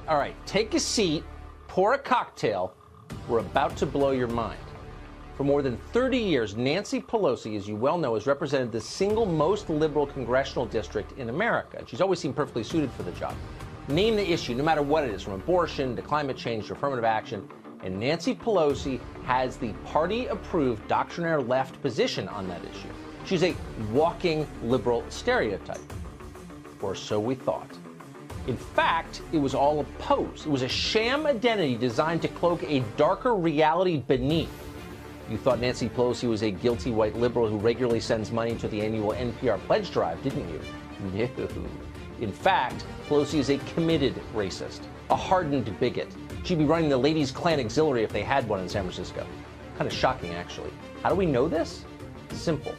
All right, take a seat, pour a cocktail. We're about to blow your mind. For more than 30 years, Nancy Pelosi, as you well know, has represented the single most liberal congressional district in America. And she's always seemed perfectly suited for the job. Name the issue, no matter what it is, from abortion to climate change to affirmative action. And Nancy Pelosi has the party-approved doctrinaire left position on that issue. She's a walking liberal stereotype. Or so we thought. In fact, it was all a pose. It was a sham identity designed to cloak a darker reality beneath. You thought Nancy Pelosi was a guilty white liberal who regularly sends money to the annual NPR pledge drive, didn't you? No. In fact, Pelosi is a committed racist, a hardened bigot. She'd be running the Ladies Klan Auxiliary if they had one in San Francisco. Kind of shocking, actually. How do we know this? Simple.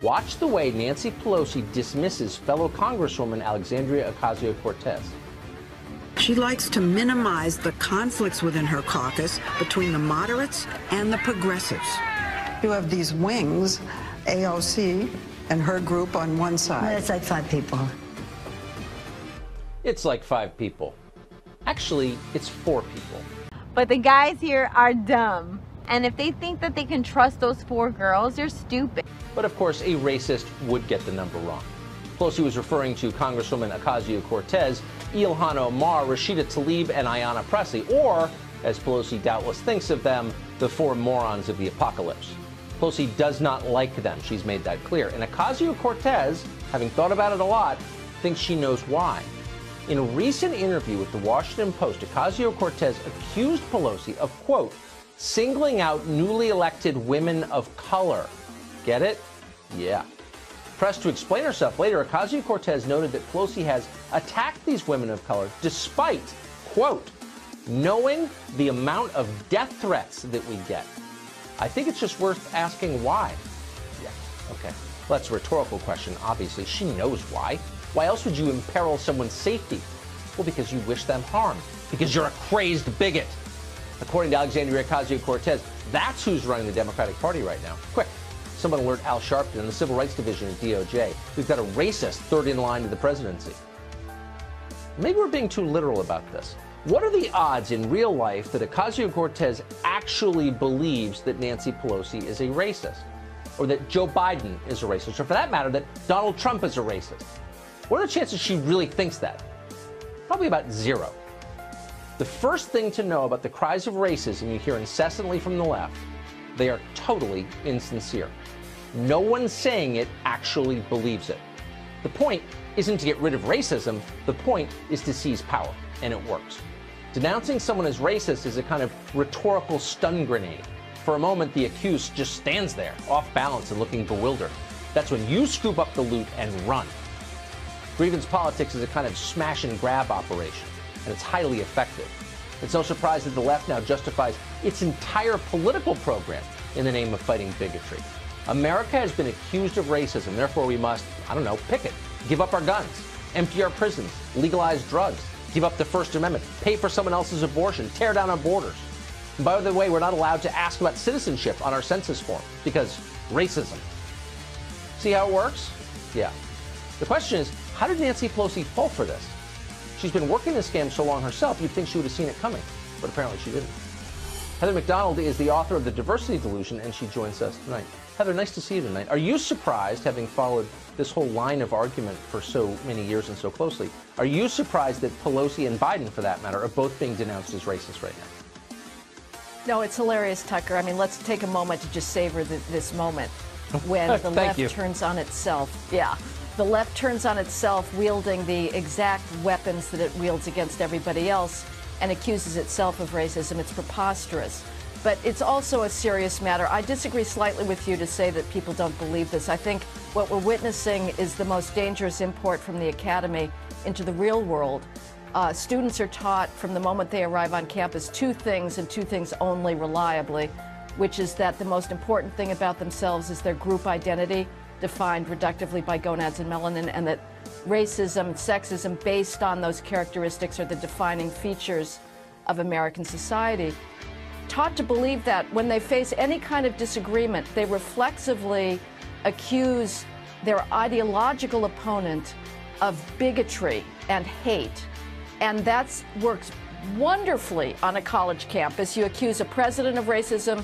Watch the way Nancy Pelosi dismisses fellow Congresswoman Alexandria Ocasio-Cortez. She likes to minimize the conflicts within her caucus between the moderates and the progressives. You have these wings, AOC and her group on one side. It's like 5 people. It's like 5 people. Actually, it's 4 people. But the guys here are dumb. And if they think that they can trust those 4 girls, they're stupid. But of course, a racist would get the number wrong. Pelosi was referring to Congresswoman Ocasio-Cortez, Ilhan Omar, Rashida Tlaib, and Ayanna Pressley, or, as Pelosi doubtless thinks of them, the 4 morons of the apocalypse. Pelosi does not like them. She's made that clear. And Ocasio-Cortez, having thought about it a lot, thinks she knows why. In a recent interview with the Washington Post, Ocasio-Cortez accused Pelosi of, quote, singling out newly elected women of color. Get it? Yeah. Pressed to explain herself later, Ocasio-Cortez noted that Pelosi has attacked these women of color despite, quote, knowing the amount of death threats that we get. I think it's just worth asking why. Yeah, okay. Well, that's a rhetorical question, obviously. She knows why. Why else would you imperil someone's safety? Well, because you wish them harm. Because you're a crazed bigot. According to Alexandria Ocasio-Cortez, that's who's running the Democratic Party right now. Quick, someone alert Al Sharpton in the Civil Rights Division at DOJ. We've got a racist third in line to the presidency. Maybe we're being too literal about this. What are the odds in real life that Ocasio-Cortez actually believes that Nancy Pelosi is a racist? Or that Joe Biden is a racist? Or for that matter, that Donald Trump is a racist? What are the chances she really thinks that? Probably about 0. The first thing to know about the cries of racism you hear incessantly from the left, they are totally insincere. No one saying it actually believes it. The point isn't to get rid of racism. The point is to seize power, and it works. Denouncing someone as racist is a kind of rhetorical stun grenade. For a moment, the accused just stands there, off balance and looking bewildered. That's when you scoop up the loot and run. Grievance politics is a kind of smash and grab operation, and it's highly effective. It's no surprise that the left now justifies its entire political program in the name of fighting bigotry. America has been accused of racism, therefore we must, I don't know, pick it. Give up our guns, empty our prisons, legalize drugs, give up the First Amendment, pay for someone else's abortion, tear down our borders. And by the way, we're not allowed to ask about citizenship on our census form because racism. See how it works? Yeah. The question is, how did Nancy Pelosi fall for this? She's been working this scam so long herself, you'd think she would have seen it coming, but apparently she didn't. Heather McDonald is the author of The Diversity Delusion, and she joins us tonight. Heather, nice to see you tonight. Are you surprised, having followed this whole line of argument for so many years and so closely, are you surprised that Pelosi and Biden, for that matter, are both being denounced as racist right now? No, it's hilarious, Tucker. I mean, let's take a moment to just savor this moment when the left turns on itself. Yeah. The left turns on itself, wielding the exact weapons that it wields against everybody else, and accuses itself of racism. It's preposterous. But it's also a serious matter. I disagree slightly with you to say that people don't believe this. I think what we're witnessing is the most dangerous import from the academy into the real world. Students are taught from the moment they arrive on campus 2 things, and 2 things only reliably, which is that the most important thing about themselves is their group identity, defined reductively by gonads and melanin, and that racism, sexism based on those characteristics are the defining features of American society. Taught to believe that when they face any kind of disagreement, they reflexively accuse their ideological opponent of bigotry and hate. And that works wonderfully on a college campus. You accuse a president of racism,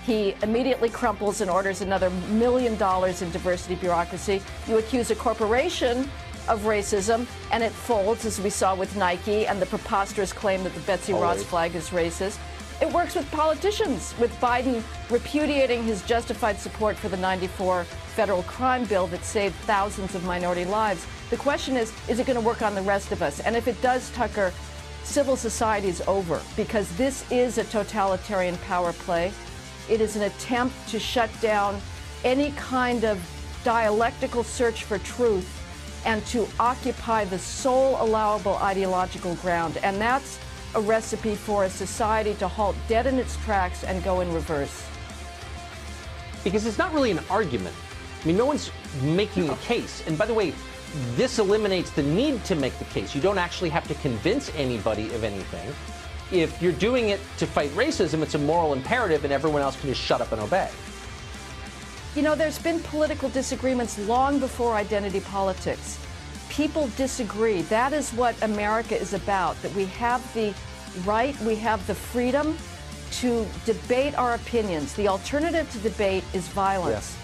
he immediately crumples and orders another $1 million in diversity bureaucracy. You accuse a corporation of racism, and it folds, as we saw with Nike and the preposterous claim that the Betsy Ross flag is racist. It works with politicians, with Biden repudiating his justified support for the '94 federal crime bill that saved thousands of minority lives. The question is it going to work on the rest of us? And if it does, Tucker, civil society is over, because this is a totalitarian power play. It is an attempt to shut down any kind of dialectical search for truth and to occupy the sole allowable ideological ground. And that's a recipe for a society to halt dead in its tracks and go in reverse. Because it's not really an argument. I mean, no one's making a case. And by the way, this eliminates the need to make the case. You don't actually have to convince anybody of anything. If you're doing it to fight racism, it's a moral imperative, and everyone else can just shut up and obey. You know, there's been political disagreements long before identity politics. People disagree. That is what America is about, that we have the right, we have the freedom to debate our opinions. The alternative to debate is violence.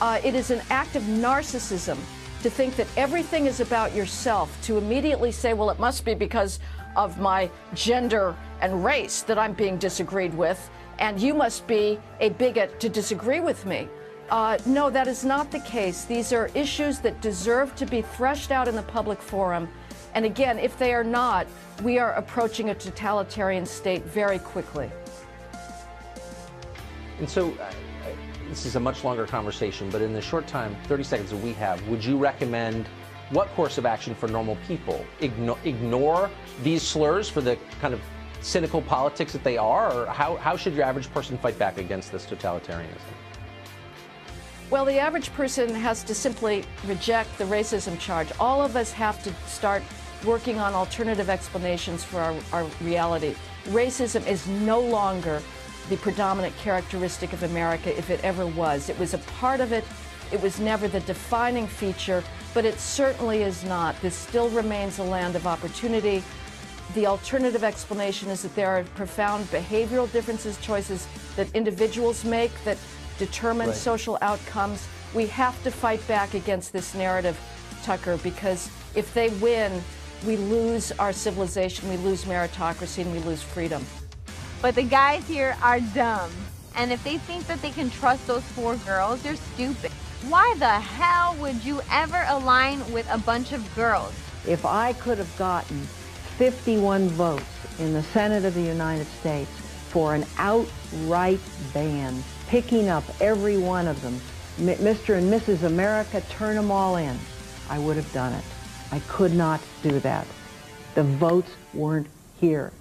Yes. It is an act of narcissism to think that everything is about yourself, to immediately say, well, it must be because of my gender and race that I'm being disagreed with, and you must be a bigot to disagree with me. No, that is not the case. These are issues that deserve to be threshed out in the public forum. And again, if they are not, we are approaching a totalitarian state very quickly. And so, this is a much longer conversation, but in the short time, 30 seconds that we have, would you recommend what course of action for normal people? Ignore these slurs for the kind of cynical politics that they are? Or how should your average person fight back against this totalitarianism? Well, the average person has to simply reject the racism charge. All of us have to start working on alternative explanations for our reality. Racism is no longer the predominant characteristic of America, if it ever was. It was a part of it. It was never the defining feature, but it certainly is not. This still remains a land of opportunity. The alternative explanation is that there are profound behavioral differences, choices that individuals make that determine social outcomes. We have to fight back against this narrative, Tucker, because if they win, we lose our civilization, we lose meritocracy, and we lose freedom. But the guys here are dumb. And if they think that they can trust those 4 girls, they're stupid. Why the hell would you ever align with a bunch of girls? If I could have gotten 51 votes in the Senate of the United States for an outright ban, picking up every one of them, Mr. and Mrs. America, turn them all in, I would have done it. I could not do that. The votes weren't here.